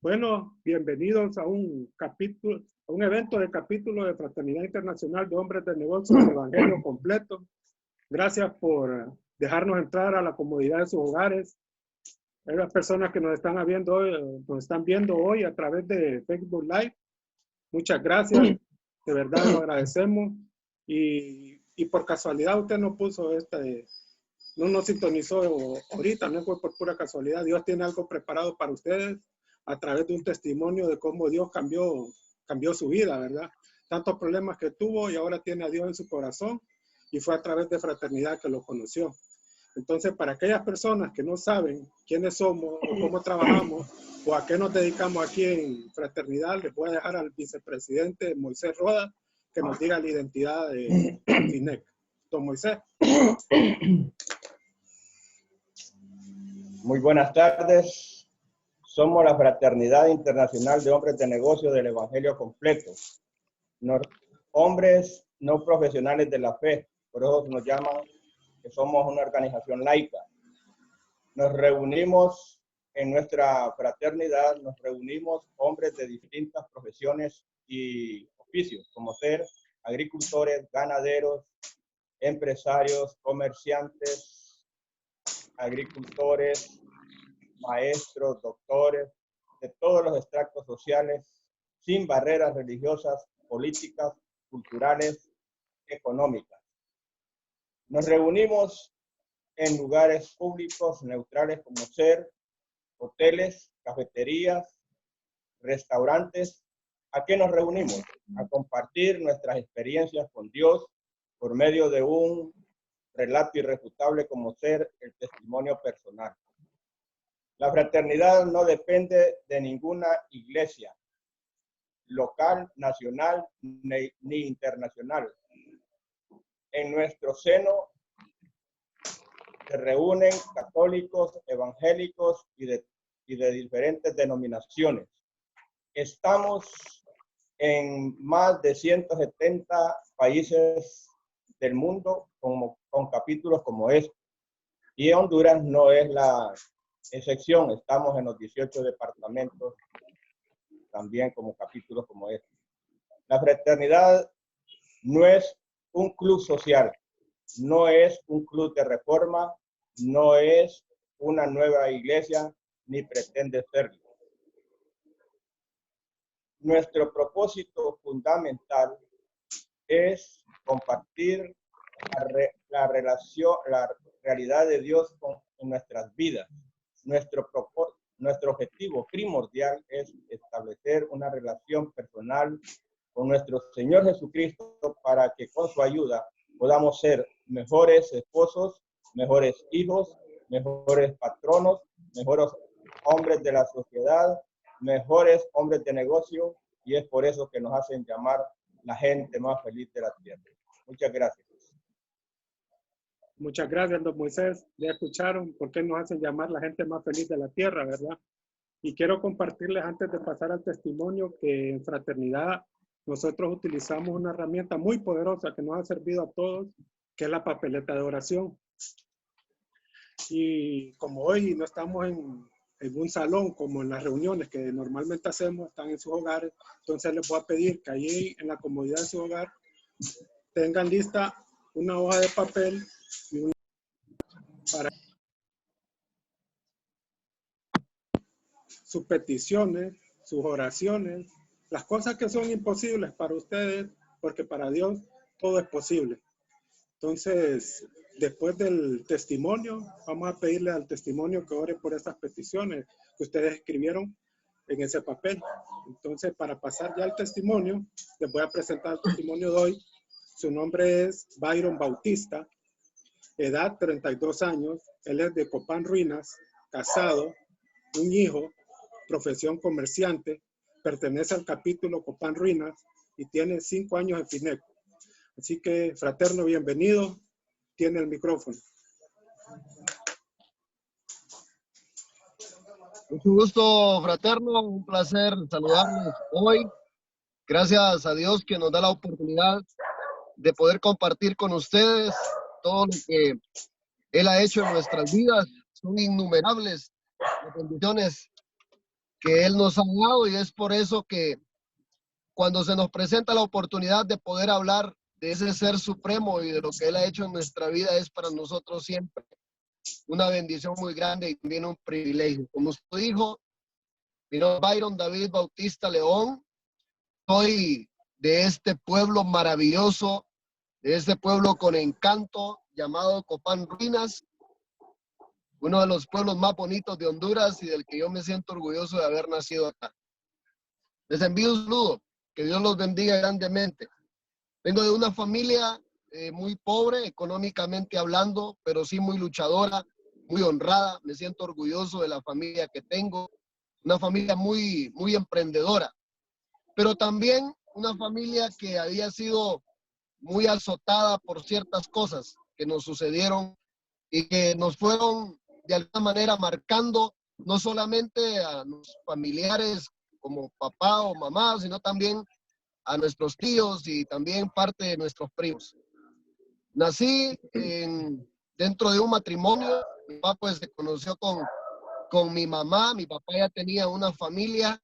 Bueno, bienvenidos a un capítulo, a un evento de capítulo de Fraternidad Internacional de Hombres de Negocios del Evangelio Completo. Gracias por dejarnos entrar a la comodidad de sus hogares. Hay las personas que nos están viendo hoy a través de Facebook Live. Muchas gracias, de verdad lo agradecemos. Y por casualidad usted no puso no nos sintonizó ahorita, no fue por pura casualidad. Dios tiene algo preparado para ustedes a través de un testimonio de cómo Dios cambió su vida, ¿verdad? Tantos problemas que tuvo y ahora tiene a Dios en su corazón y fue a través de Fraternidad que lo conoció. Entonces, para aquellas personas que no saben quiénes somos o cómo trabajamos o a qué nos dedicamos aquí en Fraternidad, les voy a dejar al vicepresidente Moisés Rodas que nos diga la identidad de FINEC. Don Moisés. Muy buenas tardes. Somos la Fraternidad Internacional de Hombres de Negocios del Evangelio Completo. Hombres no profesionales de la fe, por eso nos llaman que somos una organización laica. Nos reunimos en nuestra fraternidad, nos reunimos hombres de distintas profesiones y oficios, como ser agricultores, ganaderos, empresarios, comerciantes, agricultores, maestros, doctores, de todos los estratos sociales, sin barreras religiosas, políticas, culturales, económicas. Nos reunimos en lugares públicos neutrales como ser hoteles, cafeterías, restaurantes. ¿A qué nos reunimos? A compartir nuestras experiencias con Dios por medio de un relato irrefutable como ser el testimonio personal. La fraternidad no depende de ninguna iglesia local, nacional ni internacional. En nuestro seno se reúnen católicos, evangélicos y de diferentes denominaciones. Estamos en más de 170 países del mundo con capítulos como este. Y Honduras no es la excepción. Estamos en los 18 departamentos también como capítulos como este. La fraternidad no es un club social, no es un club de reforma, no es una nueva iglesia, ni pretende serlo. Nuestro propósito fundamental es compartir la realidad de Dios en nuestras vidas. Nuestro objetivo primordial es establecer una relación personal con nuestro Señor Jesucristo para que con su ayuda podamos ser mejores esposos, mejores hijos, mejores patronos, mejores hombres de la sociedad, mejores hombres de negocio, y es por eso que nos hacen llamar la gente más feliz de la tierra. Muchas gracias. Muchas gracias, don Moisés. Ya escucharon por qué nos hacen llamar la gente más feliz de la tierra, ¿verdad? Y quiero compartirles antes de pasar al testimonio que en Fraternidad nosotros utilizamos una herramienta muy poderosa que nos ha servido a todos, que es la papeleta de oración. Y como hoy no estamos en un salón como en las reuniones que normalmente hacemos, están en sus hogares, entonces les voy a pedir que allí en la comodidad de su hogar tengan lista una hoja de papel y para sus peticiones, sus oraciones, las cosas que son imposibles para ustedes, porque para Dios todo es posible. Entonces, después del testimonio, vamos a pedirle al testimonio que ore por estas peticiones que ustedes escribieron en ese papel. Entonces, para pasar ya al testimonio, les voy a presentar el testimonio de hoy. Su nombre es Byron Bautista, edad 32 años, él es de Copán Ruinas, casado, un hijo, profesión comerciante, pertenece al capítulo Copán Ruinas y tiene 5 años en FINEC. Así que, fraterno, bienvenido. Tiene el micrófono. Mucho gusto, fraterno, un placer saludarles hoy. Gracias a Dios que nos da la oportunidad de poder compartir con ustedes todo lo que Él ha hecho en nuestras vidas. Son innumerables las bendiciones que Él nos ha dado y es por eso que cuando se nos presenta la oportunidad de poder hablar de ese ser supremo y de lo que Él ha hecho en nuestra vida, es para nosotros siempre una bendición muy grande y también un privilegio. Como usted dijo, mi nombre es Byron David Bautista León. Soy de este pueblo maravilloso, de este pueblo con encanto llamado Copán Ruinas, uno de los pueblos más bonitos de Honduras y del que yo me siento orgulloso de haber nacido acá. Les envío un saludo, que Dios los bendiga grandemente. Vengo de una familia muy pobre, económicamente hablando, pero sí muy luchadora, muy honrada. Me siento orgulloso de la familia que tengo, una familia muy emprendedora, pero también una familia que había sido muy azotada por ciertas cosas que nos sucedieron y que nos fueron de alguna manera marcando no solamente a los familiares como papá o mamá, sino también a nuestros tíos y también parte de nuestros primos. Nací dentro de un matrimonio. Mi papá pues se conoció con mi mamá. Mi papá ya tenía una familia,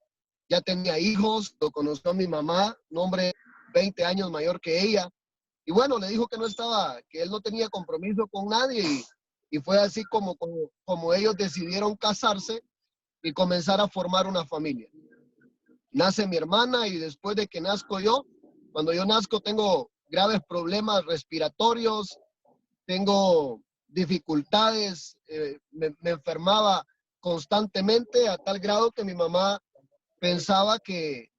ya tenía hijos. Lo conoció a mi mamá, un hombre 20 años mayor que ella. Y bueno, le dijo que no estaba, que él no tenía compromiso con nadie y fue así como ellos decidieron casarse y comenzar a formar una familia. Nace mi hermana y después de que nazco yo, cuando yo nazco tengo graves problemas respiratorios, tengo dificultades, me enfermaba constantemente a tal grado que mi mamá pensaba que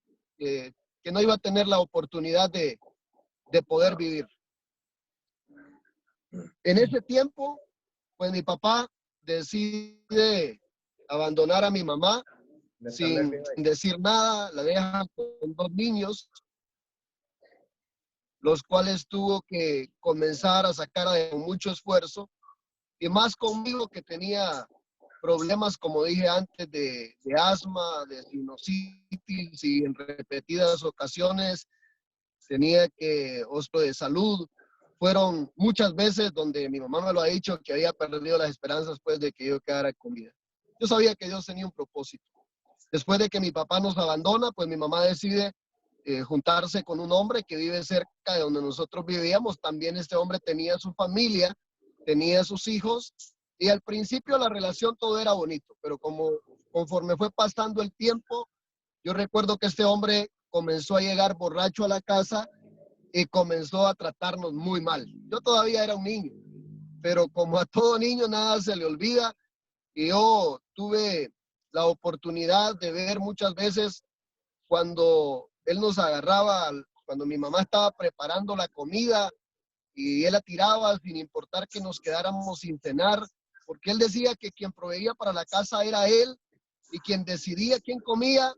no iba a tener la oportunidad de poder vivir. En ese tiempo, pues mi papá decide abandonar a mi mamá sin decir nada, la deja con 2 niños, los cuales tuvo que comenzar a sacar con mucho esfuerzo, y más conmigo que tenía problemas, como dije antes, de asma, de sinusitis, y en repetidas ocasiones tenía que hospital de salud. Fueron muchas veces donde mi mamá me lo ha dicho que había perdido las esperanzas pues de que yo quedara con vida. Yo sabía que Dios tenía un propósito. Después de que mi papá nos abandona, pues mi mamá decide juntarse con un hombre que vive cerca de donde nosotros vivíamos. También este hombre tenía su familia, tenía sus hijos, y al principio la relación todo era bonito, pero conforme fue pasando el tiempo, yo recuerdo que este hombre comenzó a llegar borracho a la casa y comenzó a tratarnos muy mal. Yo todavía era un niño, pero como a todo niño nada se le olvida, y yo tuve la oportunidad de ver muchas veces cuando él nos agarraba, cuando mi mamá estaba preparando la comida y él la tiraba sin importar que nos quedáramos sin cenar, porque él decía que quien proveía para la casa era él y quien decidía quién comía,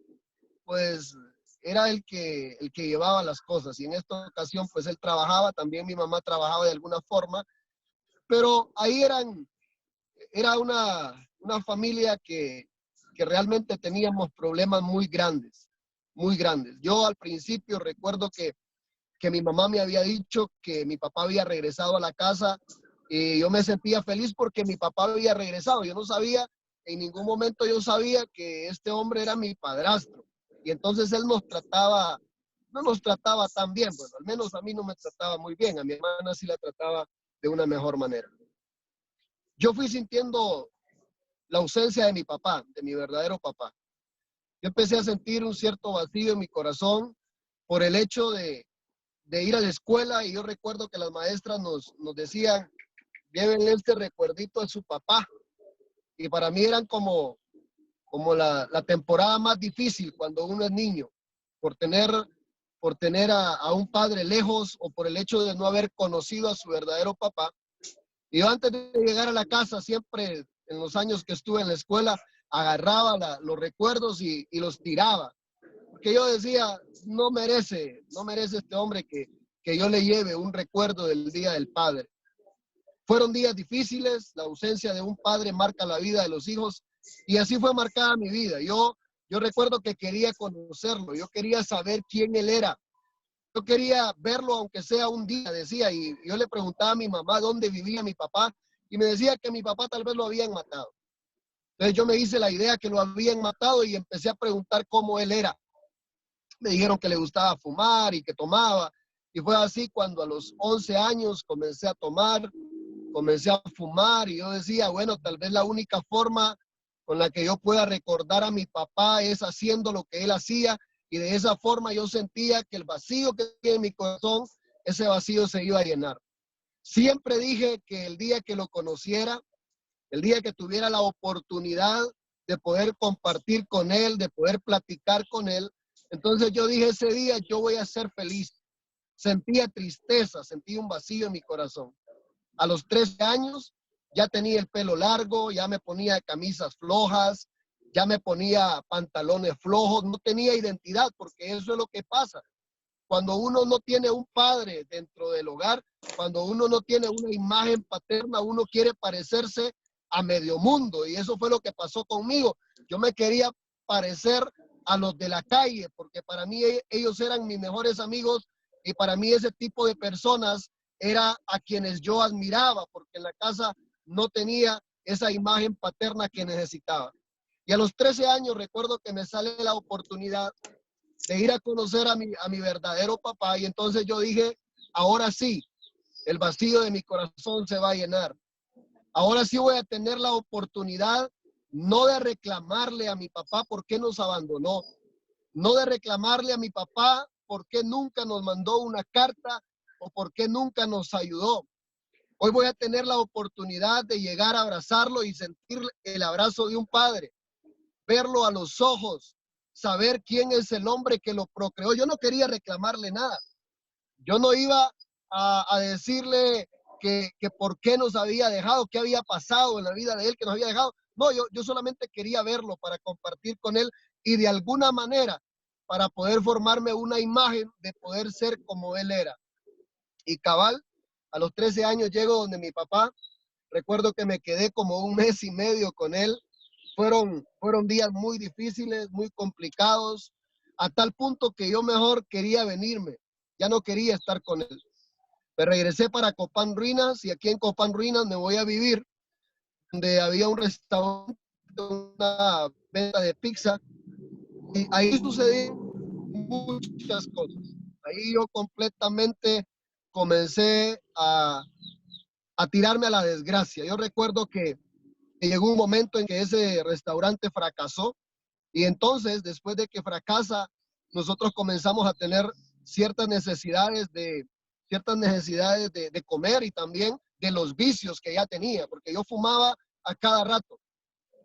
pues era el que llevaba las cosas. Y en esta ocasión, pues él trabajaba, también mi mamá trabajaba de alguna forma, pero ahí era una familia que realmente teníamos problemas muy grandes, muy grandes. Yo al principio recuerdo que mi mamá me había dicho que mi papá había regresado a la casa y yo me sentía feliz porque mi papá había regresado. Yo no sabía, en ningún momento yo sabía que este hombre era mi padrastro. Y entonces él no nos trataba tan bien. Bueno, al menos a mí no me trataba muy bien. A mi hermana sí la trataba de una mejor manera. Yo fui sintiendo la ausencia de mi papá, de mi verdadero papá. Yo empecé a sentir un cierto vacío en mi corazón por el hecho de ir a la escuela, y yo recuerdo que las maestras nos decían, llévenle este recuerdito a su papá. Y para mí eran como la temporada más difícil cuando uno es niño, por tener a un padre lejos o por el hecho de no haber conocido a su verdadero papá. Y yo antes de llegar a la casa, siempre en los años que estuve en la escuela, agarraba los recuerdos y los tiraba. Porque yo decía, no merece este hombre que yo le lleve un recuerdo del Día del Padre. Fueron días difíciles, la ausencia de un padre marca la vida de los hijos Y así fue marcada mi vida. Yo recuerdo que quería conocerlo, yo quería saber quién él era. Yo quería verlo aunque sea un día, decía, y yo le preguntaba a mi mamá dónde vivía mi papá, y me decía que mi papá tal vez lo habían matado. Entonces yo me hice la idea que lo habían matado y empecé a preguntar cómo él era. Me dijeron que le gustaba fumar y que tomaba, y fue así cuando a los 11 años comencé a tomar, comencé a fumar, y yo decía, bueno, tal vez la única forma con la que yo pueda recordar a mi papá es haciendo lo que él hacía, y de esa forma yo sentía que el vacío que tenía en mi corazón, ese vacío se iba a llenar. Siempre dije que el día que lo conociera, el día que tuviera la oportunidad de poder compartir con él, de poder platicar con él, entonces yo dije ese día yo voy a ser feliz. Sentía tristeza, sentía un vacío en mi corazón. A los 13 años ya tenía el pelo largo, ya me ponía camisas flojas, ya me ponía pantalones flojos, no tenía identidad, porque eso es lo que pasa. Cuando uno no tiene un padre dentro del hogar, cuando uno no tiene una imagen paterna, uno quiere parecerse a medio mundo. Y eso fue lo que pasó conmigo. Yo me quería parecer a los de la calle, porque para mí ellos eran mis mejores amigos y para mí ese tipo de personas era a quienes yo admiraba, porque en la casa no tenía esa imagen paterna que necesitaba. Y a los 13 años recuerdo que me sale la oportunidad de ir a conocer a mi verdadero papá, y entonces yo dije, ahora sí, el vacío de mi corazón se va a llenar. Ahora sí voy a tener la oportunidad no de reclamarle a mi papá por qué nos abandonó, no de reclamarle a mi papá por qué nunca nos mandó una carta o por qué nunca nos ayudó. Hoy voy a tener la oportunidad de llegar a abrazarlo y sentir el abrazo de un padre, verlo a los ojos, saber quién es el hombre que lo procreó. Yo no quería reclamarle nada. Yo no iba a decirle que por qué nos había dejado, qué había pasado en la vida de él que nos había dejado. No, yo solamente quería verlo para compartir con él y de alguna manera para poder formarme una imagen de poder ser como él era. Y cabal, a los 13 años llego donde mi papá. Recuerdo que me quedé como un mes y medio con él. Fueron días muy difíciles, muy complicados, a tal punto que yo mejor quería venirme. Ya no quería estar con él. Me regresé para Copán Ruinas y aquí en Copán Ruinas me voy a vivir, donde había un restaurante, una venta de pizza, y ahí sucedían muchas cosas. Ahí yo completamente comencé a tirarme a la desgracia. Yo recuerdo que llegó un momento en que ese restaurante fracasó y entonces después de que fracasa, nosotros comenzamos a tener ciertas necesidades de comer y también de los vicios que ya tenía, porque yo fumaba a cada rato.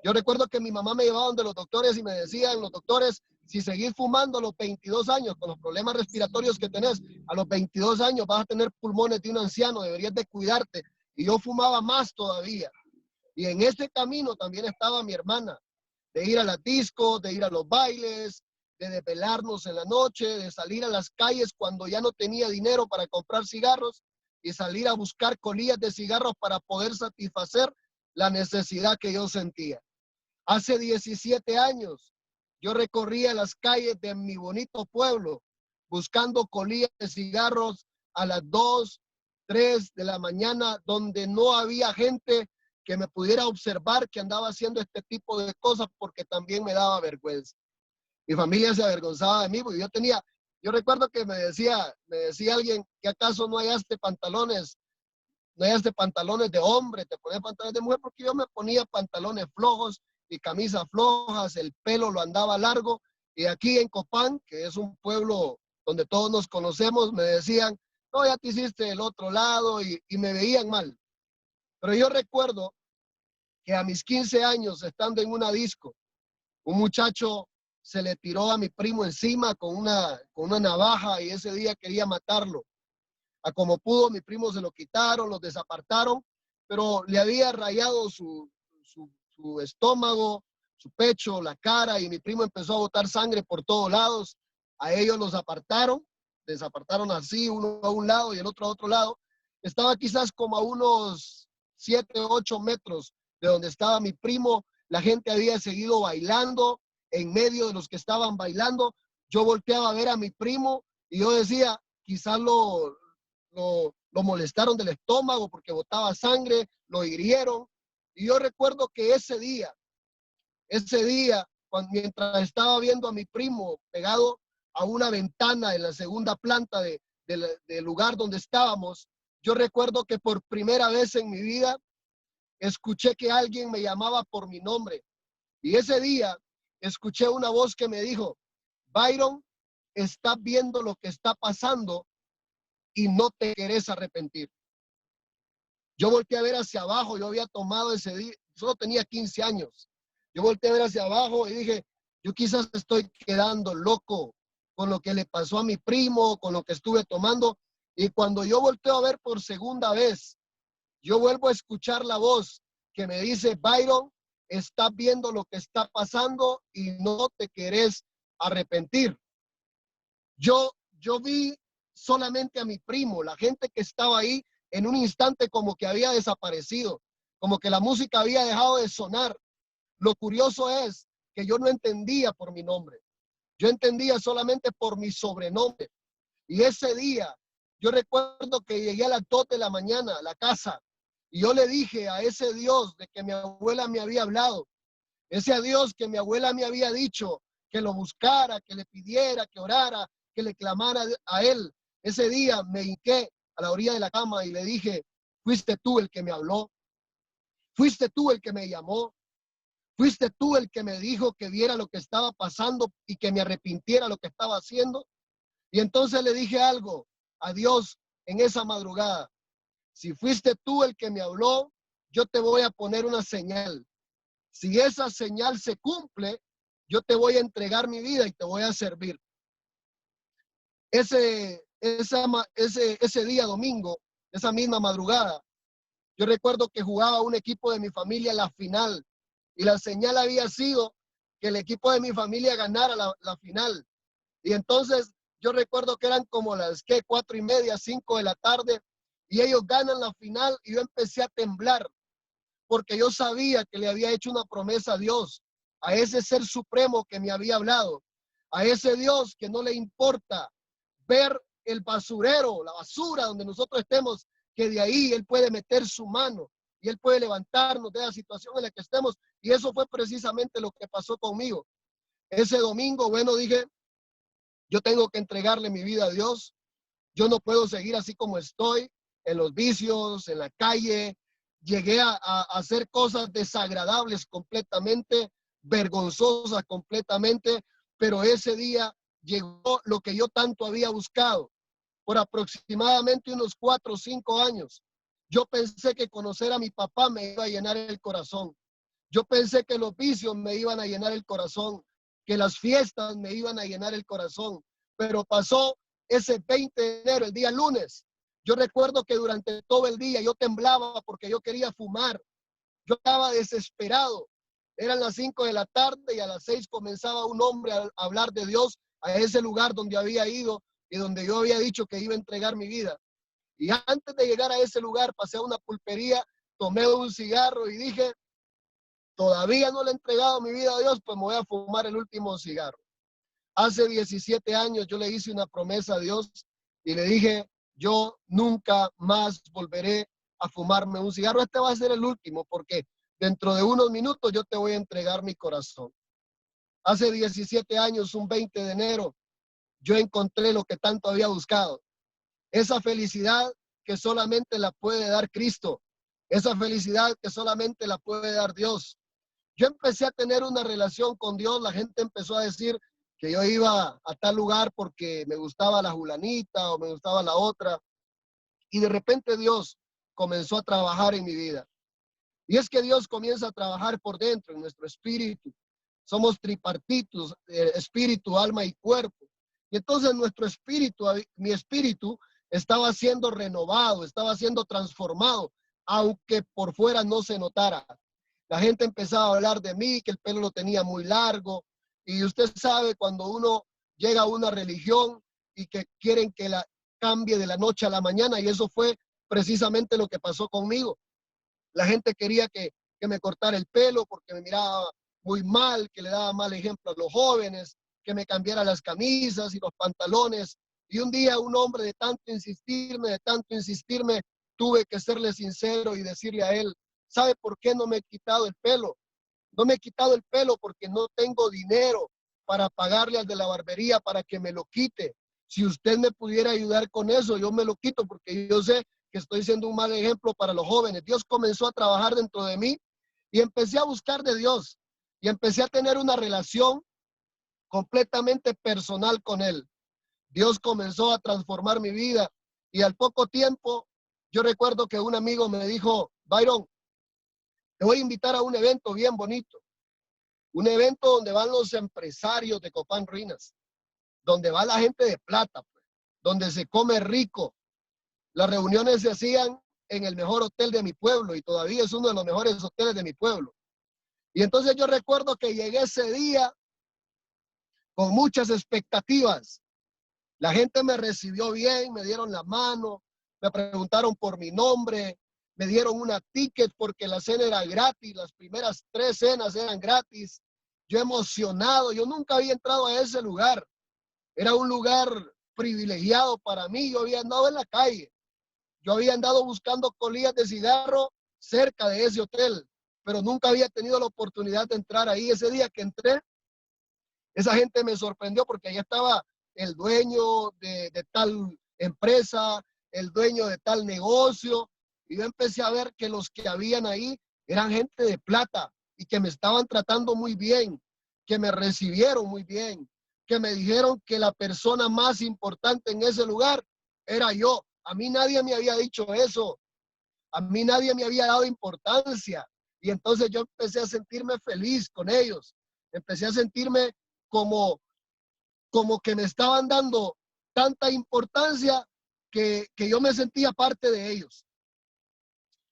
Yo recuerdo que mi mamá me llevaba donde los doctores y me decían los doctores, si seguís fumando a los 22 años con los problemas respiratorios que tenés, a los 22 años vas a tener pulmones de un anciano, deberías de cuidarte. Y yo fumaba más todavía. Y en ese camino también estaba mi hermana, de ir a las discos, de ir a los bailes, de desvelarnos en la noche, de salir a las calles cuando ya no tenía dinero para comprar cigarros y salir a buscar colillas de cigarros para poder satisfacer la necesidad que yo sentía. Hace 17 años yo recorría las calles de mi bonito pueblo buscando colillas de cigarros a las 2, 3 de la mañana, donde no había gente que me pudiera observar que andaba haciendo este tipo de cosas, porque también me daba vergüenza. Mi familia se avergonzaba de mí, porque yo recuerdo que me decía alguien que acaso no hallaste pantalones, no hallaste pantalones de hombre, te ponías pantalones de mujer, porque yo me ponía pantalones flojos y camisas flojas, el pelo lo andaba largo, y aquí en Copán, que es un pueblo donde todos nos conocemos, me decían, no, ya te hiciste el otro lado, y me veían mal. Pero yo recuerdo que a mis 15 años, estando en una disco, un muchacho se le tiró a mi primo encima con una navaja y ese día quería matarlo. A como pudo, mi primo se lo quitaron, lo desapartaron, pero le había rayado su estómago, su pecho, la cara, y mi primo empezó a botar sangre por todos lados. A ellos los apartaron, desapartaron así, uno a un lado y el otro a otro lado. Estaba quizás como a unos 7, 8 metros de donde estaba mi primo, la gente había seguido bailando. En medio de los que estaban bailando, yo volteaba a ver a mi primo y yo decía, quizás lo molestaron del estómago porque botaba sangre, lo hirieron. Y yo recuerdo que ese día, mientras estaba viendo a mi primo pegado a una ventana en la segunda planta del lugar donde estábamos, yo recuerdo que por primera vez en mi vida escuché que alguien me llamaba por mi nombre. Y ese día escuché una voz que me dijo, Byron, estás viendo lo que está pasando y no te querés arrepentir. Yo volteé a ver hacia abajo, yo había tomado ese día, solo tenía 15 años. Yo volteé a ver hacia abajo y dije, yo quizás estoy quedando loco con lo que le pasó a mi primo, con lo que estuve tomando. Y cuando yo volteo a ver por segunda vez, yo vuelvo a escuchar la voz que me dice, Byron, estás viendo lo que está pasando y no te querés arrepentir. Yo vi solamente a mi primo, la gente que estaba ahí en un instante como que había desaparecido, como que la música había dejado de sonar. Lo curioso es que yo no entendía por mi nombre, yo entendía solamente por mi sobrenombre. Y ese día, yo recuerdo que llegué a las 2 de la mañana a la casa y yo le dije a ese Dios de que mi abuela me había hablado, ese Dios que mi abuela me había dicho que lo buscara, que le pidiera, que orara, que le clamara a él. Ese día me hinqué a la orilla de la cama y le dije, fuiste tú el que me habló, fuiste tú el que me llamó, fuiste tú el que me dijo que viera lo que estaba pasando y que me arrepintiera lo que estaba haciendo. Y entonces le dije algo a Dios en esa madrugada. Si fuiste tú el que me habló, yo te voy a poner una señal. Si esa señal se cumple, yo te voy a entregar mi vida y te voy a servir. Ese día domingo, esa misma madrugada, yo recuerdo que jugaba un equipo de mi familia en la final y la señal había sido que el equipo de mi familia ganara la final. Y entonces yo recuerdo que eran como las 4:30, 5 de la tarde y ellos ganan la final y yo empecé a temblar porque yo sabía que le había hecho una promesa a Dios, a ese ser supremo que me había hablado, a ese Dios que no le importa ver el basurero, la basura donde nosotros estemos, que de ahí Él puede meter su mano y Él puede levantarnos de la situación en la que estemos. Y eso fue precisamente lo que pasó conmigo. Ese domingo, bueno, dije, yo tengo que entregarle mi vida a Dios. Yo no puedo seguir así como estoy, en los vicios, en la calle. Llegué a hacer cosas desagradables completamente, vergonzosas completamente, pero ese día llegó lo que yo tanto había buscado por aproximadamente unos 4 o 5 años. Yo pensé que conocer a mi papá me iba a llenar el corazón. Yo pensé que los vicios me iban a llenar el corazón, que las fiestas me iban a llenar el corazón, pero pasó ese 20 de enero, el día lunes. Yo recuerdo que durante todo el día yo temblaba porque yo quería fumar. Yo estaba desesperado. Eran las 5 de la tarde y a las 6 comenzaba un hombre a hablar de Dios a ese lugar donde había ido y donde yo había dicho que iba a entregar mi vida. Y antes de llegar a ese lugar pasé a una pulpería, tomé un cigarro y dije, todavía no le he entregado mi vida a Dios, pues me voy a fumar el último cigarro. Hace 17 años yo le hice una promesa a Dios y le dije, yo nunca más volveré a fumarme un cigarro. Este va a ser el último porque dentro de unos minutos yo te voy a entregar mi corazón. Hace 17 años, un 20 de enero, yo encontré lo que tanto había buscado. Esa felicidad que solamente la puede dar Cristo. Esa felicidad que solamente la puede dar Dios. Yo empecé a tener una relación con Dios. La gente empezó a decir que yo iba a tal lugar porque me gustaba la julanita o me gustaba la otra. Y de repente Dios comenzó a trabajar en mi vida. Y es que Dios comienza a trabajar por dentro, en nuestro espíritu. Somos tripartitos, espíritu, alma y cuerpo. Y entonces nuestro espíritu, mi espíritu, estaba siendo renovado, estaba siendo transformado, aunque por fuera no se notara. La gente empezaba a hablar de mí, que el pelo lo tenía muy largo. Y usted sabe, cuando uno llega a una religión y que quieren que la cambie de la noche a la mañana, y eso fue precisamente lo que pasó conmigo. La gente quería que que me cortara el pelo porque me miraba muy mal, que le daba mal ejemplo a los jóvenes, que me cambiara las camisas y los pantalones. Y un día un hombre de tanto insistirme, tuve que serle sincero y decirle a él, ¿sabe por qué no me he quitado el pelo? No me he quitado el pelo porque no tengo dinero para pagarle al de la barbería para que me lo quite. Si usted me pudiera ayudar con eso, yo me lo quito porque yo sé que estoy siendo un mal ejemplo para los jóvenes. Dios comenzó a trabajar dentro de mí y empecé a buscar de Dios y empecé a tener una relación completamente personal con Él. Dios comenzó a transformar mi vida y al poco tiempo yo recuerdo que un amigo me dijo, Byron, te voy a invitar a un evento bien bonito, un evento donde van los empresarios de Copán Ruinas, donde va la gente de plata, pues, donde se come rico. Las reuniones se hacían en el mejor hotel de mi pueblo y todavía es uno de los mejores hoteles de mi pueblo. Y entonces yo recuerdo que llegué ese día con muchas expectativas. La gente me recibió bien, me dieron la mano, me preguntaron por mi nombre, me dieron una ticket porque la cena era gratis, las primeras 3 cenas eran gratis. Yo emocionado, yo nunca había entrado a ese lugar. Era un lugar privilegiado para mí, yo había andado en la calle. Yo había andado buscando colillas de cigarro cerca de ese hotel, pero nunca había tenido la oportunidad de entrar ahí. Ese día que entré, esa gente me sorprendió porque ahí estaba el dueño de tal empresa, el dueño de tal negocio, y yo empecé a ver que los que habían ahí eran gente de plata y que me estaban tratando muy bien, que me recibieron muy bien, que me dijeron que la persona más importante en ese lugar era yo. A mí nadie me había dicho eso, a mí nadie me había dado importancia, y entonces yo empecé a sentirme feliz con ellos, empecé a sentirme como que me estaban dando tanta importancia que yo me sentía parte de ellos.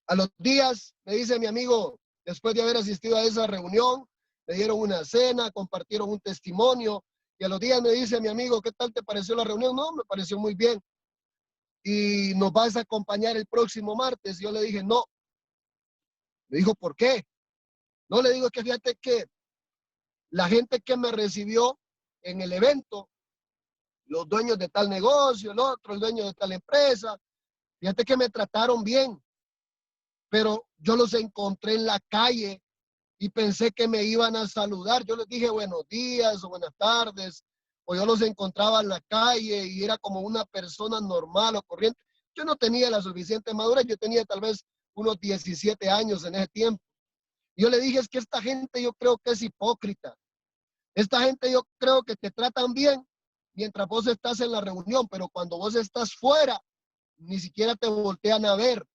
A los días, me dice mi amigo, después de haber asistido a esa reunión, me dieron una cena, compartieron un testimonio, y a los días me dice mi amigo, ¿qué tal te pareció la reunión? No, me pareció muy bien. Y nos vas a acompañar el próximo martes. Yo le dije, no. Me dijo, ¿por qué? No, le digo, que fíjate que la gente que me recibió en el evento, los dueños de tal negocio, el otro, el dueño de tal empresa, fíjate que me trataron bien, pero yo los encontré en la calle y pensé que me iban a saludar. Yo les dije buenos días o buenas tardes, o yo los encontraba en la calle y era como una persona normal o corriente. Yo no tenía la suficiente madurez, yo tenía tal vez unos 17 años en ese tiempo. Yo le dije, es que esta gente yo creo que es hipócrita. Esta gente yo creo que te tratan bien mientras vos estás en la reunión, pero cuando vos estás fuera, ni siquiera te voltean a ver.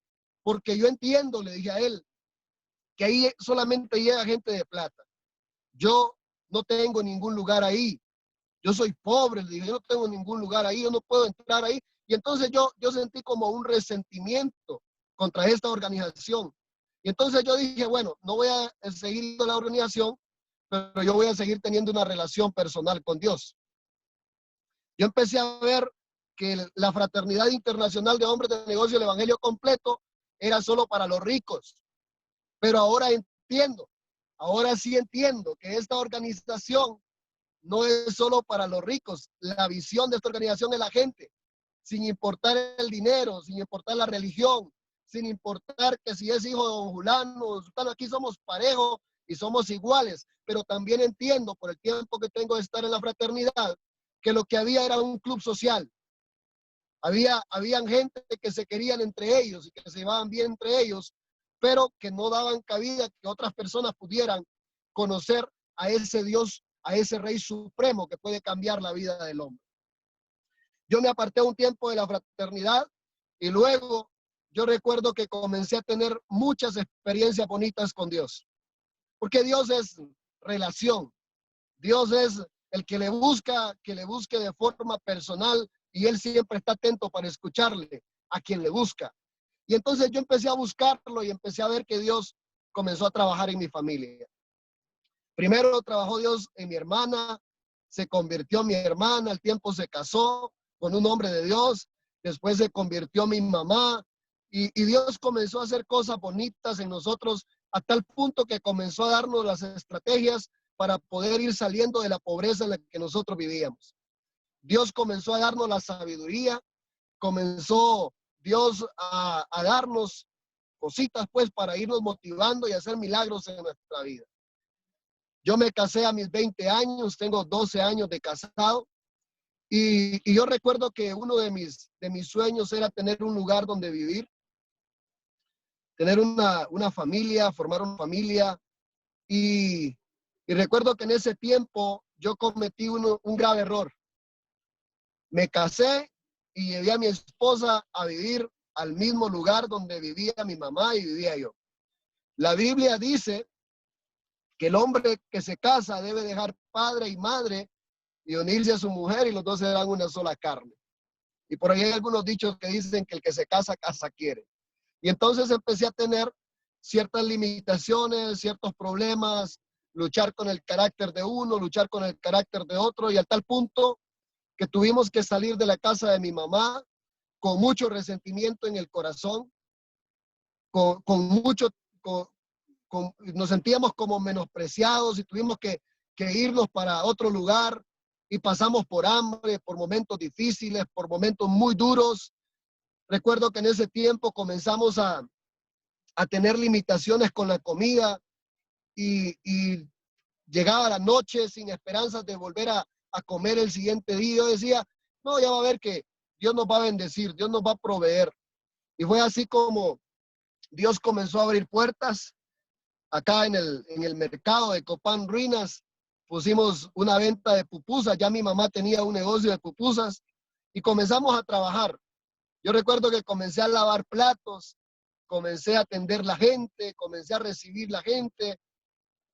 Porque yo entiendo, le dije a él, que ahí solamente llega gente de plata. Yo no tengo ningún lugar ahí. Yo soy pobre, le dije, yo no tengo ningún lugar ahí, yo no puedo entrar ahí. Y entonces yo sentí como un resentimiento contra esta organización. Y entonces yo dije, bueno, no voy a seguir la organización, pero yo voy a seguir teniendo una relación personal con Dios. Yo empecé a ver que la Fraternidad Internacional de Hombres de Negocio, el Evangelio Completo, era solo para los ricos. Pero ahora entiendo, ahora sí entiendo que esta organización no es solo para los ricos. La visión de esta organización es la gente, sin importar el dinero, sin importar la religión, sin importar que si es hijo de don Julano, aquí somos parejos y somos iguales. Pero también entiendo, por el tiempo que tengo de estar en la fraternidad, que lo que había era un club social. Habían gente que se querían entre ellos y que se llevaban bien entre ellos, pero que no daban cabida que otras personas pudieran conocer a ese Dios, a ese Rey Supremo que puede cambiar la vida del hombre. Yo me aparté un tiempo de la fraternidad y luego yo recuerdo que comencé a tener muchas experiencias bonitas con Dios. Porque Dios es relación. Dios es el que le busque de forma personal, y Él siempre está atento para escucharle a quien le busca. Y entonces yo empecé a buscarlo y empecé a ver que Dios comenzó a trabajar en mi familia. Primero trabajó Dios en mi hermana, se convirtió mi hermana, al tiempo se casó con un hombre de Dios, después se convirtió mi mamá, y Dios comenzó a hacer cosas bonitas en nosotros a tal punto que comenzó a darnos las estrategias para poder ir saliendo de la pobreza en la que nosotros vivíamos. Dios comenzó a darnos la sabiduría, comenzó Dios a darnos cositas pues para irnos motivando y hacer milagros en nuestra vida. Yo me casé a mis 20 años, tengo 12 años de casado y yo recuerdo que uno de mis sueños era tener un lugar donde vivir, tener una familia, formar una familia y recuerdo que en ese tiempo yo cometí un grave error. Me casé y llevé a mi esposa a vivir al mismo lugar donde vivía mi mamá y vivía yo. La Biblia dice que el hombre que se casa debe dejar padre y madre y unirse a su mujer y los dos serán una sola carne. Y por ahí hay algunos dichos que dicen que el que se casa, casa quiere. Y entonces empecé a tener ciertas limitaciones, ciertos problemas, luchar con el carácter de uno, luchar con el carácter de otro, y a tal punto que tuvimos que salir de la casa de mi mamá con mucho resentimiento en el corazón, nos sentíamos como menospreciados y tuvimos que irnos para otro lugar y pasamos por hambre, por momentos difíciles, por momentos muy duros. Recuerdo que en ese tiempo comenzamos a tener limitaciones con la comida y llegaba la noche sin esperanzas de volver a comer el siguiente día. Yo decía, no, ya va a ver que Dios nos va a bendecir, Dios nos va a proveer. Y fue así como Dios comenzó a abrir puertas. Acá en el mercado de Copán Ruinas pusimos una venta de pupusas. Ya mi mamá tenía un negocio de pupusas y comenzamos a trabajar. Yo recuerdo que comencé a lavar platos, comencé a atender la gente, comencé a recibir la gente.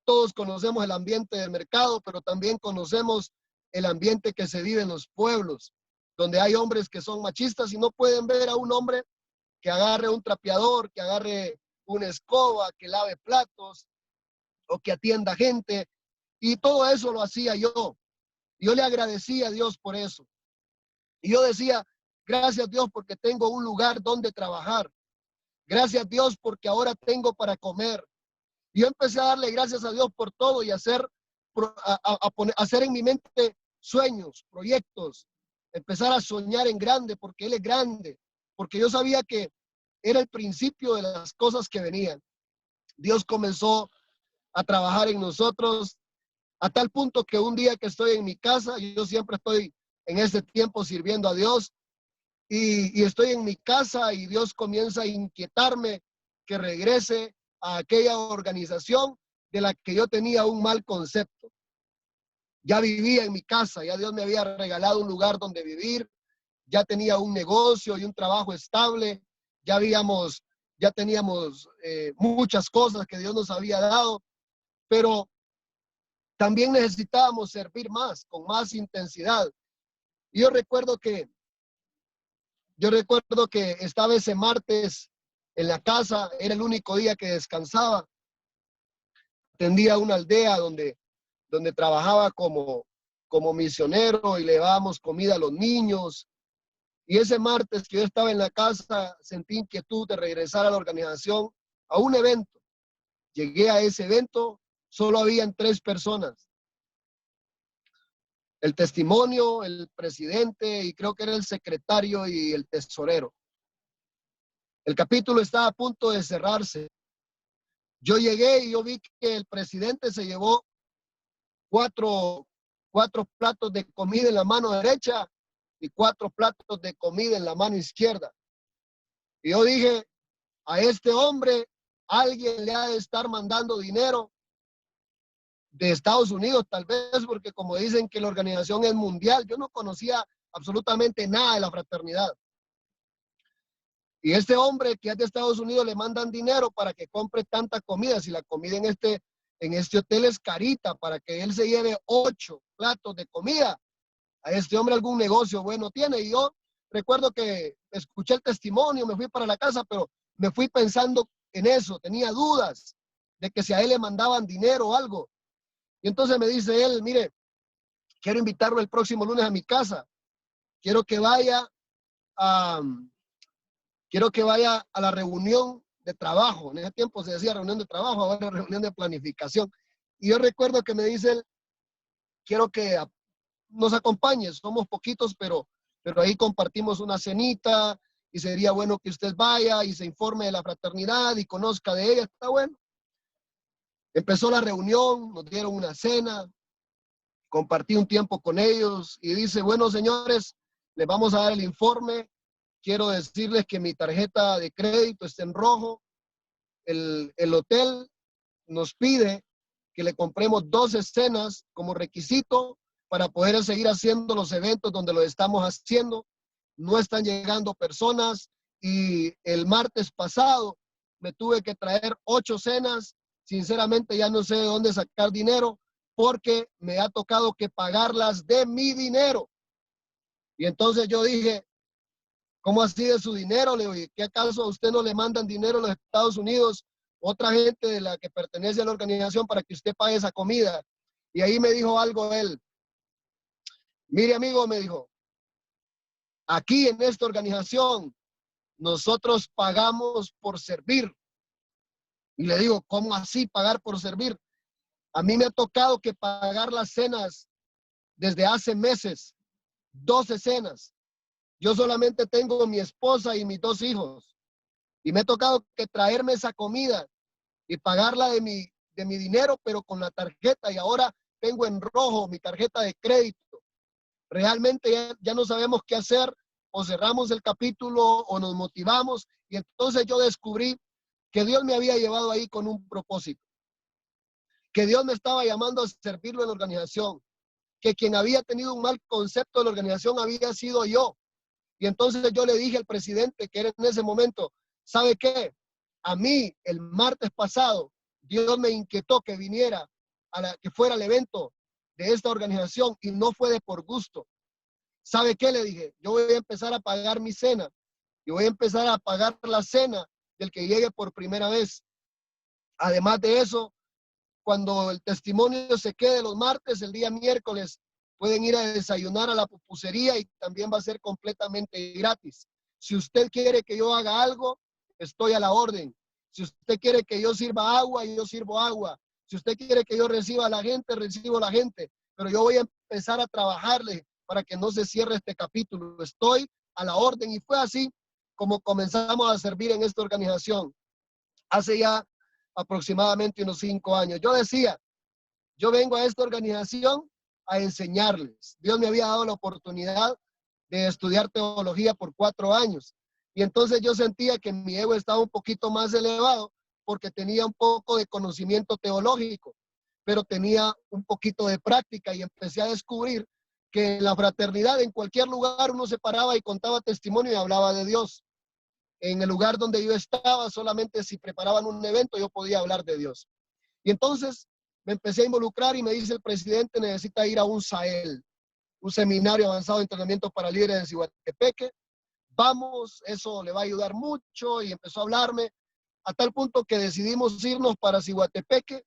Todos conocemos el ambiente del mercado, pero también conocemos el ambiente que se vive en los pueblos, donde hay hombres que son machistas y no pueden ver a un hombre que agarre un trapeador, que agarre una escoba, que lave platos o que atienda gente. Y todo eso lo hacía yo. Yo le agradecía a Dios por eso. Y yo decía, gracias Dios porque tengo un lugar donde trabajar. Gracias Dios porque ahora tengo para comer. Y yo empecé a darle gracias a Dios por todo y hacer en mi mente sueños, proyectos, empezar a soñar en grande porque Él es grande, porque yo sabía que era el principio de las cosas que venían. Dios comenzó a trabajar en nosotros a tal punto que un día que estoy en mi casa, yo siempre estoy en ese tiempo sirviendo a Dios y estoy en mi casa y Dios comienza a inquietarme que regrese a aquella organización de la que yo tenía un mal concepto. Ya vivía en mi casa, ya Dios me había regalado un lugar donde vivir, ya tenía un negocio y un trabajo estable, ya teníamos muchas cosas que Dios nos había dado, pero también necesitábamos servir más, con más intensidad. Y yo recuerdo que estaba ese martes en la casa, era el único día que descansaba. Atendía una aldea donde trabajaba como misionero y le dábamos comida a los niños. Y ese martes que yo estaba en la casa, sentí inquietud de regresar a la organización a un evento. Llegué a ese evento, solo habían 3 personas. El testimonio, el presidente y creo que era el secretario y el tesorero. El capítulo estaba a punto de cerrarse. Yo llegué y yo vi que el presidente se llevó 4 platos de comida en la mano derecha y 4 platos de comida en la mano izquierda. Y yo dije, a este hombre alguien le ha de estar mandando dinero de Estados Unidos, tal vez, porque como dicen que la organización es mundial, yo no conocía absolutamente nada de la fraternidad. Y este hombre que es de Estados Unidos le mandan dinero para que compre tanta comida. Si la comida en este hotel es carita, para que él se lleve 8 platos de comida, a este hombre algún negocio bueno tiene. Y yo recuerdo que escuché el testimonio, me fui para la casa, pero me fui pensando en eso, tenía dudas de que si a él le mandaban dinero o algo. Y entonces me dice él, mire, quiero invitarlo el próximo lunes a mi casa. Quiero que vaya a la reunión de trabajo. En ese tiempo se decía reunión de trabajo, ahora reunión de planificación. Y yo recuerdo que me dice él, quiero que nos acompañes, somos poquitos, pero ahí compartimos una cenita y sería bueno que usted vaya y se informe de la fraternidad y conozca de ella. Está bueno. Empezó la reunión, nos dieron una cena, compartí un tiempo con ellos y dice, bueno, señores, les vamos a dar el informe. Quiero decirles que mi tarjeta de crédito está en rojo. El hotel nos pide que le compremos 12 cenas como requisito para poder seguir haciendo los eventos donde lo estamos haciendo. No están llegando personas y el martes pasado me tuve que traer 8 cenas. Sinceramente ya no sé de dónde sacar dinero porque me ha tocado que pagarlas de mi dinero. Y entonces yo dije, ¿cómo así de su dinero? Le digo, ¿qué acaso a usted no le mandan dinero a los Estados Unidos, otra gente de la que pertenece a la organización para que usted pague esa comida? Y ahí me dijo algo él. Mire, amigo, me dijo, aquí en esta organización nosotros pagamos por servir. Y le digo, ¿cómo así pagar por servir? A mí me ha tocado que pagar las cenas desde hace meses, 12 cenas. Yo solamente tengo mi esposa y mis 2 hijos. Y me ha tocado que traerme esa comida y pagarla de mi dinero, pero con la tarjeta. Y ahora tengo en rojo mi tarjeta de crédito. Realmente ya no sabemos qué hacer. O cerramos el capítulo o nos motivamos. Y entonces yo descubrí que Dios me había llevado ahí con un propósito. Que Dios me estaba llamando a servirlo en la organización. Que quien había tenido un mal concepto de la organización había sido yo. Y entonces yo le dije al presidente, que era en ese momento, ¿sabe qué? A mí, el martes pasado, Dios me inquietó que viniera, que fuera al evento de esta organización y no fue de por gusto. ¿Sabe qué? Le dije, yo voy a empezar a pagar mi cena y voy a empezar a pagar la cena del que llegue por primera vez. Además de eso, cuando el testimonio se quede los martes, el día miércoles, pueden ir a desayunar a la pupusería y también va a ser completamente gratis. Si usted quiere que yo haga algo, estoy a la orden. Si usted quiere que yo sirva agua, yo sirvo agua. Si usted quiere que yo reciba a la gente, recibo a la gente. Pero yo voy a empezar a trabajarle para que no se cierre este capítulo. Estoy a la orden y fue así como comenzamos a servir en esta organización. Hace ya aproximadamente unos 5 años. Yo decía, yo vengo a esta organización a enseñarles. Dios me había dado la oportunidad de estudiar teología por 4 años. Y entonces yo sentía que mi ego estaba un poquito más elevado porque tenía un poco de conocimiento teológico, pero tenía un poquito de práctica y empecé a descubrir que en la fraternidad, en cualquier lugar, uno se paraba y contaba testimonio y hablaba de Dios. En el lugar donde yo estaba, solamente si preparaban un evento, yo podía hablar de Dios. Y entonces me empecé a involucrar y me dice el presidente, necesita ir a un SAEL, un seminario avanzado de entrenamiento para líderes en Ciguatepeque. Vamos, eso le va a ayudar mucho. Y empezó a hablarme a tal punto que decidimos irnos para Ciguatepeque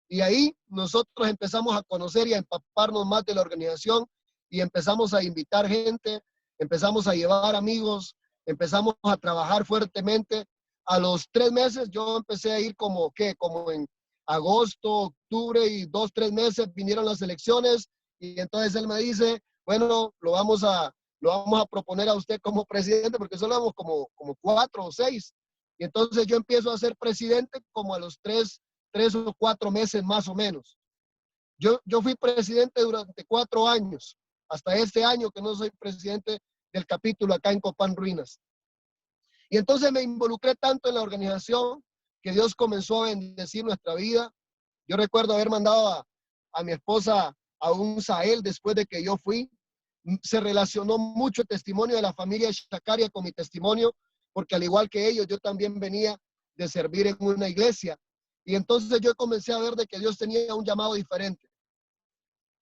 y ahí nosotros empezamos a conocer y a empaparnos más de la organización y empezamos a invitar gente, empezamos a llevar amigos, empezamos a trabajar fuertemente. A los 3 meses yo empecé a ir como en agosto, octubre y 2, 3 meses vinieron las elecciones y entonces él me dice, bueno, lo vamos a proponer a usted como presidente porque solo éramos como 4 o 6. Y entonces yo empiezo a ser presidente como a los 3 o 4 meses más o menos. Yo fui presidente durante 4 años, hasta este año que no soy presidente del capítulo acá en Copán Ruinas. Y entonces me involucré tanto en la organización que Dios comenzó a bendecir nuestra vida. Yo recuerdo haber mandado a mi esposa a un SAEL después de que yo fui. Se relacionó mucho el testimonio de la familia Shacaria con mi testimonio, porque al igual que ellos, yo también venía de servir en una iglesia. Y entonces yo comencé a ver de que Dios tenía un llamado diferente,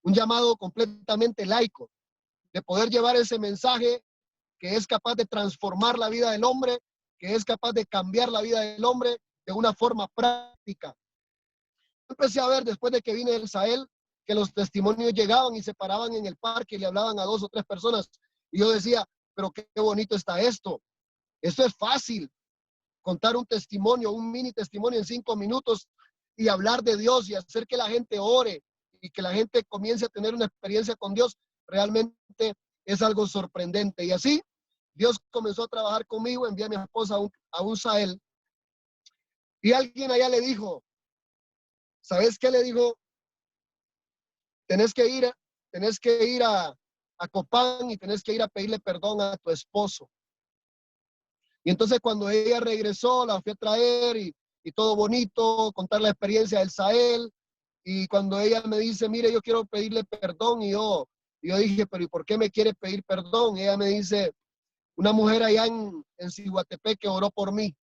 un llamado completamente laico, de poder llevar ese mensaje que es capaz de transformar la vida del hombre, que es capaz de cambiar la vida del hombre de una forma práctica. Empecé a ver después de que vine del SAEL que los testimonios llegaban y se paraban en el parque y le hablaban a 2 o 3 personas. Y yo decía, pero qué bonito está esto. Esto es fácil. contar un testimonio, un mini testimonio en 5 minutos y hablar de Dios y hacer que la gente ore y que la gente comience a tener una experiencia con Dios, realmente es algo sorprendente. Y así Dios comenzó a trabajar conmigo, envié a mi esposa a un Sahel, y alguien allá le dijo, ¿sabes qué le dijo? Tenés que ir a Copán y tenés que ir a pedirle perdón a tu esposo. Y entonces cuando ella regresó, la fui a traer y todo bonito, contar la experiencia del Sahel. Y cuando ella me dice, mire, yo quiero pedirle perdón, y yo dije, pero ¿y por qué me quiere pedir perdón? Y ella me dice, una mujer allá en Ciguatepec que oró por mí.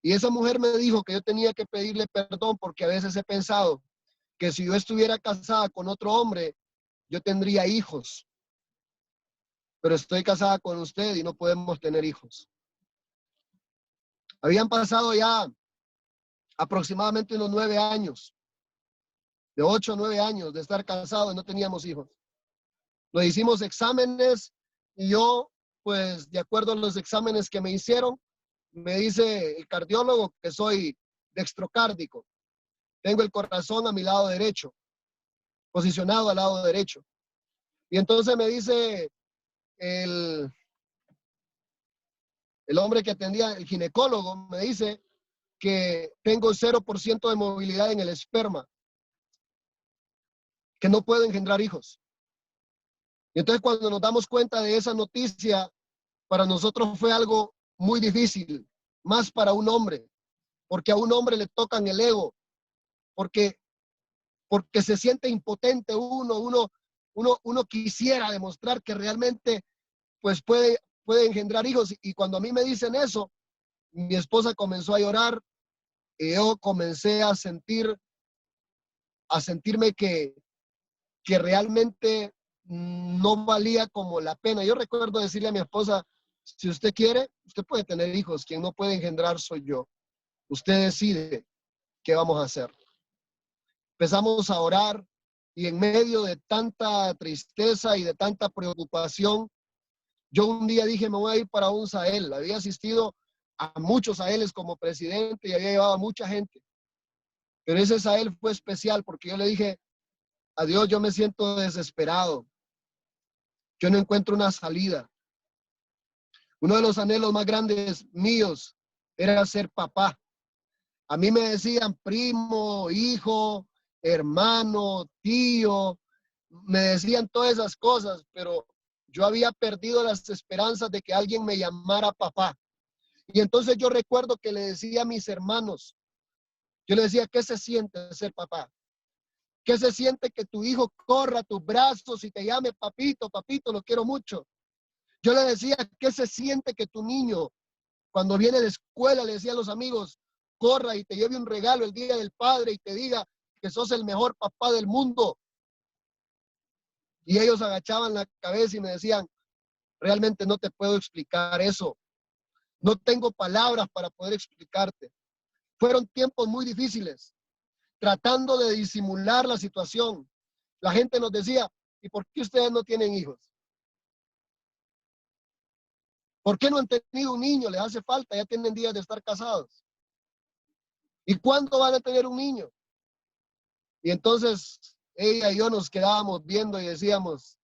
Y esa mujer me dijo que yo tenía que pedirle perdón porque a veces he pensado que si yo estuviera casada con otro hombre, yo tendría hijos. Pero estoy casada con usted y no podemos tener hijos. Habían pasado ya aproximadamente unos 9 años, de 8 o 9 años de estar casados y no teníamos hijos. Nos hicimos exámenes y yo, pues, de acuerdo a los exámenes que me hicieron, me dice el cardiólogo que soy dextrocárdico. Tengo el corazón a mi lado derecho, posicionado al lado derecho. Y entonces me dice el hombre que atendía, el ginecólogo, me dice que tengo 0% de movilidad en el esperma, que no puedo engendrar hijos. Y entonces cuando nos damos cuenta de esa noticia, para nosotros fue algo muy difícil, más para un hombre, porque a un hombre le tocan el ego, porque se siente impotente uno quisiera demostrar que realmente pues puede engendrar hijos. Y cuando a mí me dicen eso, mi esposa comenzó a llorar y yo comencé a sentirme que realmente no valía como la pena. Yo recuerdo decirle a mi esposa, si usted quiere, usted puede tener hijos, quien no puede engendrar soy yo. Usted decide qué vamos a hacer. Empezamos a orar y en medio de tanta tristeza y de tanta preocupación, yo un día dije, me voy a ir para un Sahel. Había asistido a muchos Saheles como presidente y había llevado a mucha gente. Pero ese Sahel fue especial porque yo le dije, a Dios, yo me siento desesperado. Yo no encuentro una salida. Uno de los anhelos más grandes míos era ser papá. A mí me decían primo, hijo, hermano, tío, me decían todas esas cosas, pero yo había perdido las esperanzas de que alguien me llamara papá. Y entonces yo recuerdo que le decía a mis hermanos, yo le decía, ¿qué se siente ser papá? ¿Qué se siente que tu hijo corra a tus brazos y te llame papito, papito, lo quiero mucho? Yo le decía, ¿qué se siente que tu niño, cuando viene de escuela, le decía a los amigos, corra y te lleve un regalo el día del padre y te diga que sos el mejor papá del mundo? Y ellos agachaban la cabeza y me decían, realmente no te puedo explicar eso. No tengo palabras para poder explicarte. Fueron tiempos muy difíciles, tratando de disimular la situación. La gente nos decía, ¿y por qué ustedes no tienen hijos? ¿Por qué no han tenido un niño? Les hace falta, ya tienen días de estar casados. ¿Y cuándo van a tener un niño? Y entonces ella y yo nos quedábamos viendo y decíamos,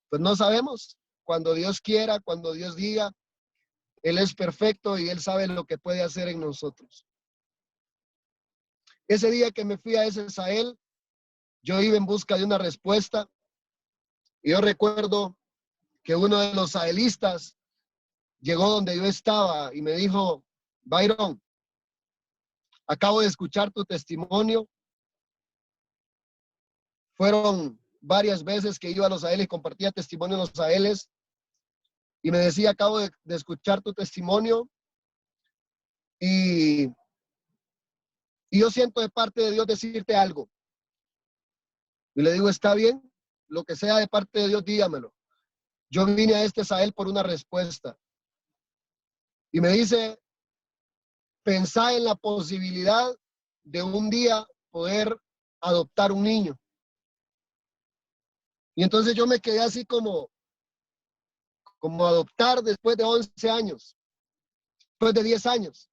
pues no sabemos. Cuando Dios quiera, cuando Dios diga, Él es perfecto y Él sabe lo que puede hacer en nosotros. Ese día que me fui a ese Sahel, yo iba en busca de una respuesta. Y yo recuerdo que uno de los sahelistas llegó donde yo estaba y me dijo, Byron, acabo de escuchar tu testimonio. Fueron varias veces que iba a los Saheles y compartía testimonio en los Saheles. Y me decía, acabo de escuchar tu testimonio. Y yo siento de parte de Dios decirte algo. Y le digo, está bien, lo que sea de parte de Dios, dígamelo. Yo vine a este Sahel por una respuesta. Y me dice, pensá en la posibilidad de un día poder adoptar un niño. Y entonces yo me quedé así como adoptar después de 11 años. después de 10 años.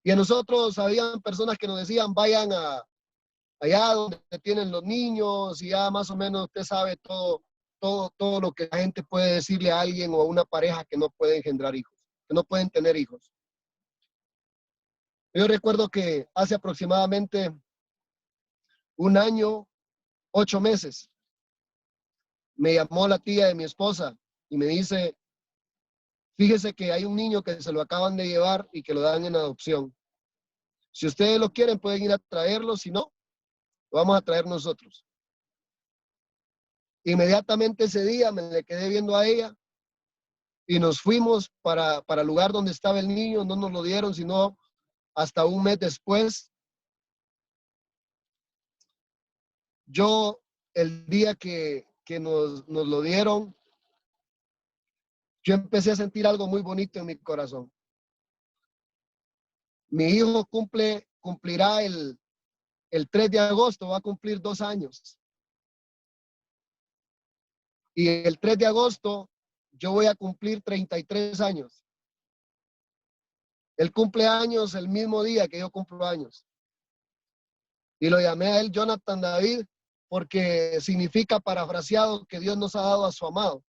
Y a nosotros habían personas que nos decían, vayan allá donde tienen los niños y ya más o menos usted sabe todo lo que la gente puede decirle a alguien o a una pareja que no puede engendrar hijos, que no pueden tener hijos. Yo recuerdo que hace aproximadamente 1 año, 8 meses, me llamó la tía de mi esposa y me dice, fíjese que hay un niño que se lo acaban de llevar y que lo dan en adopción. Si ustedes lo quieren, pueden ir a traerlo, si no, lo vamos a traer nosotros. Inmediatamente ese día me le quedé viendo a ella y nos fuimos para el lugar donde estaba el niño. No nos lo dieron, sino hasta 1 mes después. Yo, el día que nos lo dieron, yo empecé a sentir algo muy bonito en mi corazón. Mi hijo cumplirá el 3 de agosto, va a cumplir 2 años. Y el 3 de agosto yo voy a cumplir 33 años. Él cumple años el mismo día que yo cumplo años. Y lo llamé a él Jonathan David porque significa, parafraseado, que Dios nos ha dado a su amado.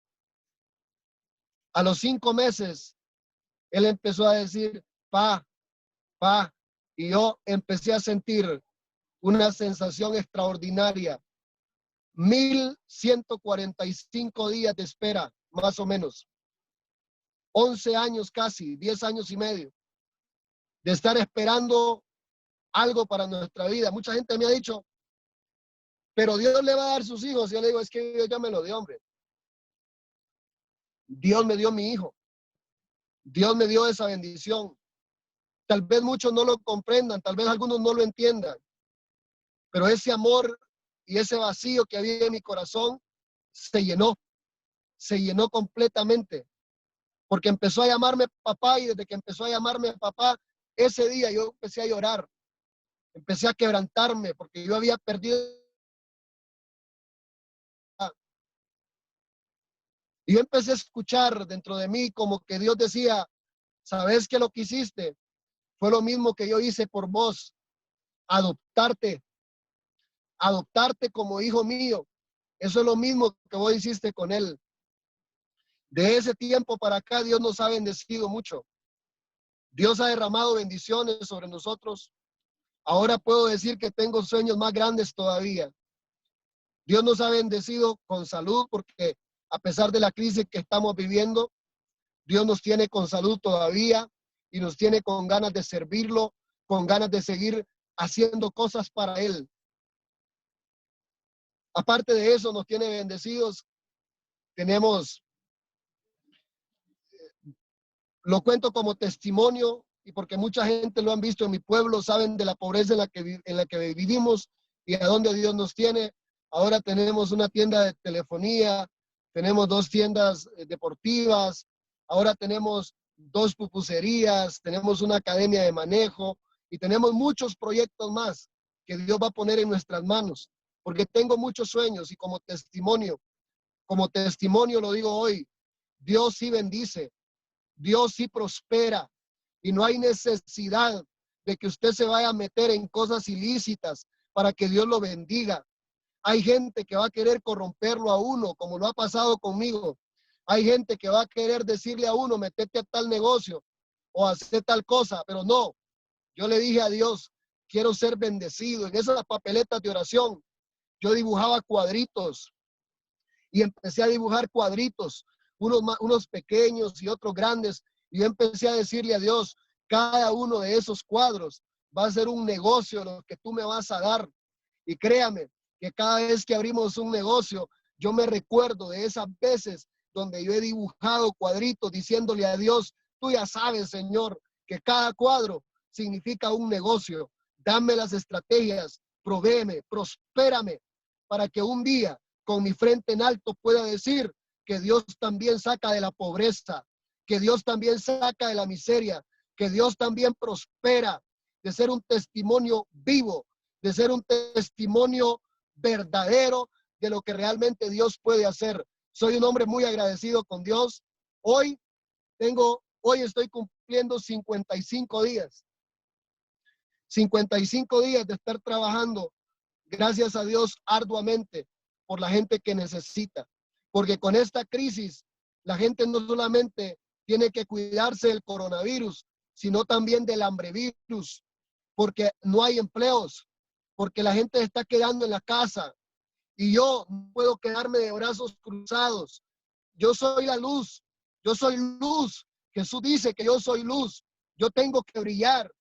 A los 5 meses, él empezó a decir, pa, y yo empecé a sentir una sensación extraordinaria. 1145 días de espera, más o menos. 11 años casi, 10 años y medio, de estar esperando algo para nuestra vida. Mucha gente me ha dicho, pero Dios le va a dar sus hijos. Y yo le digo, es que Dios ya me lo dio, hombre. Dios me dio mi hijo. Dios me dio esa bendición. Tal vez muchos no lo comprendan, tal vez algunos no lo entiendan, pero ese amor y ese vacío que había en mi corazón se llenó completamente, porque empezó a llamarme papá y desde que empezó a llamarme papá, ese día yo empecé a llorar, empecé a quebrantarme porque yo había perdido. Y yo empecé a escuchar dentro de mí como que Dios decía, ¿sabes que lo que hiciste? Fue lo mismo que yo hice por vos, adoptarte como hijo mío. Eso es lo mismo que vos hiciste con él. De ese tiempo para acá Dios nos ha bendecido mucho. Dios ha derramado bendiciones sobre nosotros. Ahora puedo decir que tengo sueños más grandes todavía. Dios nos ha bendecido con salud porque a pesar de la crisis que estamos viviendo, Dios nos tiene con salud todavía y nos tiene con ganas de servirlo, con ganas de seguir haciendo cosas para Él. Aparte de eso, nos tiene bendecidos. Tenemos, lo cuento como testimonio y porque mucha gente lo han visto en mi pueblo, saben de la pobreza en la que vivimos y a dónde Dios nos tiene. Ahora tenemos una tienda de telefonía, tenemos 2 tiendas deportivas, ahora tenemos 2 pupuserías, tenemos una academia de manejo y tenemos muchos proyectos más que Dios va a poner en nuestras manos, porque tengo muchos sueños y como testimonio lo digo hoy, Dios sí bendice, Dios sí prospera y no hay necesidad de que usted se vaya a meter en cosas ilícitas para que Dios lo bendiga. Hay gente que va a querer corromperlo a uno, como lo ha pasado conmigo. Hay gente que va a querer decirle a uno, metete a tal negocio o hacer tal cosa, pero no. Yo le dije a Dios, quiero ser bendecido. En esas papeletas de oración, yo dibujaba cuadritos y empecé a dibujar cuadritos, unos pequeños y otros grandes. Y yo empecé a decirle a Dios, cada uno de esos cuadros va a ser un negocio lo que tú me vas a dar. Y créame que cada vez que abrimos un negocio, yo me recuerdo de esas veces donde yo he dibujado cuadritos diciéndole a Dios, tú ya sabes, Señor, que cada cuadro significa un negocio. Dame las estrategias, provéeme, prospérame, para que un día con mi frente en alto pueda decir que Dios también saca de la pobreza, que Dios también saca de la miseria, que Dios también prospera, de ser un testimonio vivo, de ser un testimonio verdadero de lo que realmente Dios puede hacer. Soy un hombre muy agradecido con Dios. Hoy Hoy estoy cumpliendo 55 días. 55 días de estar trabajando, gracias a Dios, arduamente por la gente que necesita. Porque con esta crisis, la gente no solamente tiene que cuidarse del coronavirus, sino también del hambrevirus, porque no hay empleos, porque la gente está quedando en la casa. Y yo no puedo quedarme de brazos cruzados. Yo soy la luz, yo soy luz. Jesús dice que yo soy luz. Yo tengo que brillar,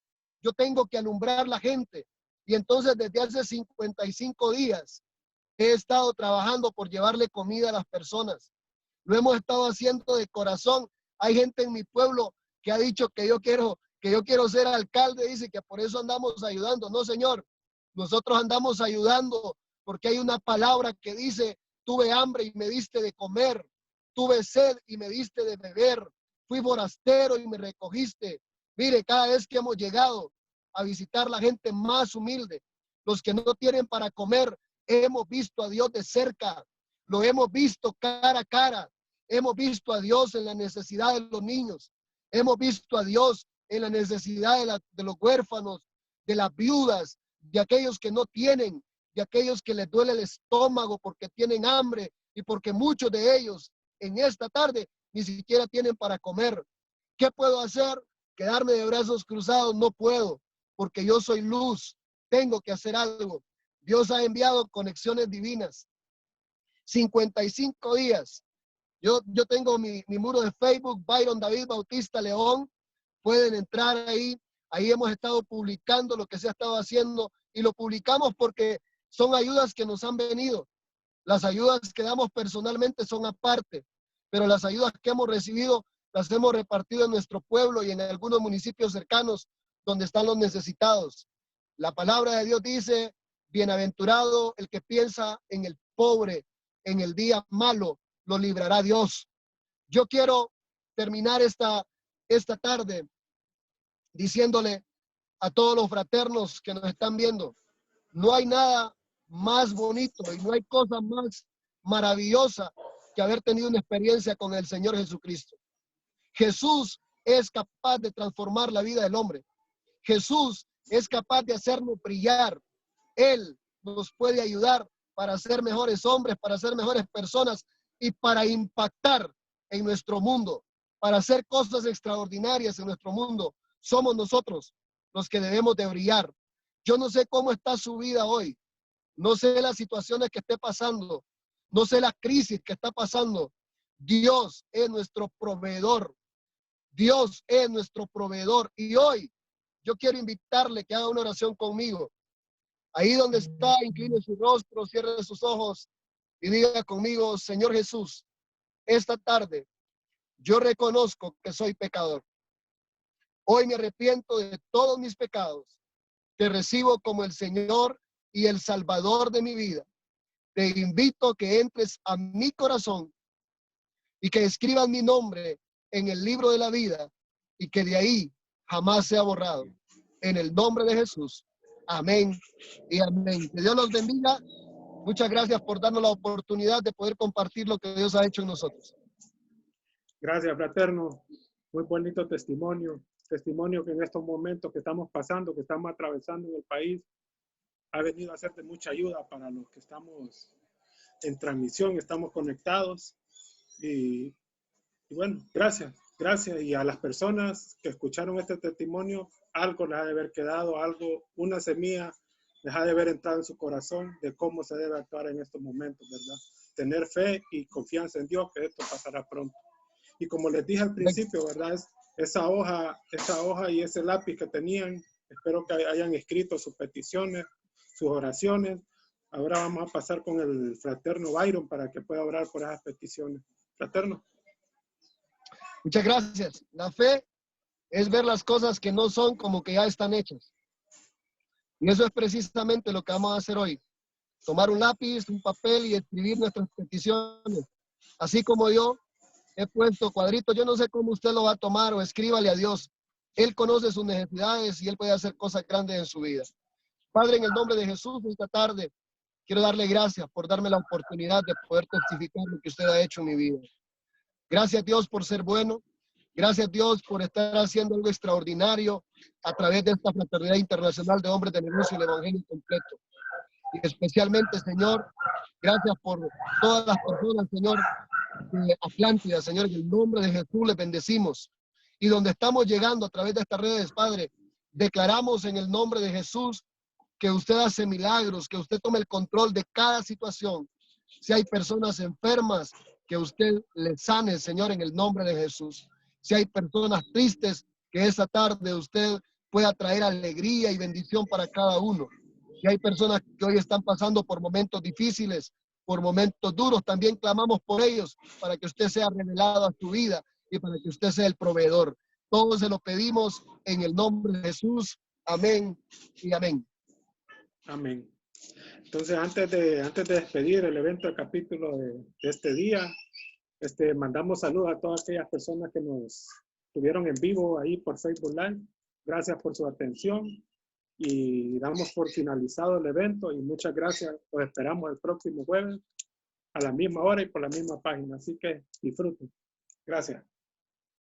yo tengo que alumbrar la gente. Y entonces desde hace 55 días he estado trabajando por llevarle comida a las personas. Lo hemos estado haciendo de corazón. Hay gente en mi pueblo que ha dicho que yo quiero ser alcalde, dice que por eso andamos ayudando. No, señor, nosotros andamos ayudando porque hay una palabra que dice: tuve hambre y me diste de comer, tuve sed y me diste de beber, fui forastero y me recogiste. Mire, cada vez que hemos llegado a visitar la gente más humilde, los que no tienen para comer, hemos visto a Dios de cerca, lo hemos visto cara a cara, hemos visto a Dios en la necesidad de los niños, hemos visto a Dios en la necesidad de los huérfanos, de las viudas, de aquellos que no tienen, de aquellos que les duele el estómago porque tienen hambre y porque muchos de ellos en esta tarde ni siquiera tienen para comer. ¿Qué puedo hacer? Quedarme de brazos cruzados no puedo, porque yo soy luz, tengo que hacer algo. Dios ha enviado conexiones divinas. 55 días. Yo tengo mi muro de Facebook, Byron David Bautista León. Pueden entrar ahí. Ahí hemos estado publicando lo que se ha estado haciendo y lo publicamos porque son ayudas que nos han venido. Las ayudas que damos personalmente son aparte, pero las ayudas que hemos recibido las hemos repartido en nuestro pueblo y en algunos municipios cercanos donde están los necesitados. La palabra de Dios dice: bienaventurado el que piensa en el pobre, en el día malo, lo librará Dios. Yo quiero terminar esta tarde diciéndole a todos los fraternos que nos están viendo: no hay nada más bonito y no hay cosa más maravillosa que haber tenido una experiencia con el Señor Jesucristo. Jesús es capaz de transformar la vida del hombre. Jesús es capaz de hacernos brillar. Él nos puede ayudar para ser mejores hombres, para ser mejores personas y para impactar en nuestro mundo, para hacer cosas extraordinarias en nuestro mundo. Somos nosotros los que debemos de brillar. Yo no sé cómo está su vida hoy. No sé las situaciones que esté pasando. No sé la crisis que está pasando. Dios es nuestro proveedor. Dios es nuestro proveedor. Y hoy yo quiero invitarle que haga una oración conmigo. Ahí donde está, incline su rostro, cierre sus ojos y diga conmigo: Señor Jesús, esta tarde yo reconozco que soy pecador. Hoy me arrepiento de todos mis pecados. Te recibo como el Señor y el Salvador de mi vida. Te invito a que entres a mi corazón y que escribas mi nombre en el libro de la vida y que de ahí jamás sea borrado. En el nombre de Jesús. Amén y amén. Que Dios los bendiga. Muchas gracias por darnos la oportunidad de poder compartir lo que Dios ha hecho en nosotros. Gracias, fraterno. Muy bonito testimonio. Testimonio que en estos momentos que estamos pasando, que estamos atravesando en el país, ha venido a ser de mucha ayuda para los que estamos en transmisión, estamos conectados. Y bueno, gracias. Gracias. Y a las personas que escucharon este testimonio, algo les ha de haber quedado, una semilla les ha de haber entrado en su corazón de cómo se debe actuar en estos momentos, ¿verdad? Tener fe y confianza en Dios, que esto pasará pronto. Y como les dije al principio, ¿verdad? Esa hoja y ese lápiz que tenían, espero que hayan escrito sus peticiones, sus oraciones. Ahora vamos a pasar con el fraterno Byron para que pueda orar por esas peticiones. Fraterno. Muchas gracias. La fe es ver las cosas que no son como que ya están hechas. Y eso es precisamente lo que vamos a hacer hoy. Tomar un lápiz, un papel y escribir nuestras peticiones. Así como yo he puesto cuadritos, yo no sé cómo usted lo va a tomar o escríbale a Dios. Él conoce sus necesidades y Él puede hacer cosas grandes en su vida. Padre, en el nombre de Jesús, esta tarde quiero darle gracias por darme la oportunidad de poder testificar lo que usted ha hecho en mi vida. Gracias, Dios, por ser bueno. Gracias, Dios, por estar haciendo algo extraordinario a través de esta Fraternidad Internacional de Hombres de Negocio y el Evangelio completo. Y especialmente, Señor, gracias por todas las personas, Señor, de Atlántida, Señor, en el nombre de Jesús les bendecimos. Y donde estamos llegando a través de estas redes, Padre, declaramos en el nombre de Jesús que usted hace milagros, que usted tome el control de cada situación. Si hay personas enfermas, que usted les sane, Señor, en el nombre de Jesús. Si hay personas tristes, que esa tarde usted pueda traer alegría y bendición para cada uno. Si hay personas que hoy están pasando por momentos difíciles, por momentos duros, también clamamos por ellos para que usted sea revelado a su vida y para que usted sea el proveedor. Todos se lo pedimos en el nombre de Jesús. Amén y amén. Amén. Entonces, antes de despedir el evento, el capítulo de este día, mandamos saludos a todas aquellas personas que nos tuvieron en vivo ahí por Facebook Live. Gracias por su atención y damos por finalizado el evento y muchas gracias. Los esperamos el próximo jueves a la misma hora y por la misma página. Así que disfruten. Gracias.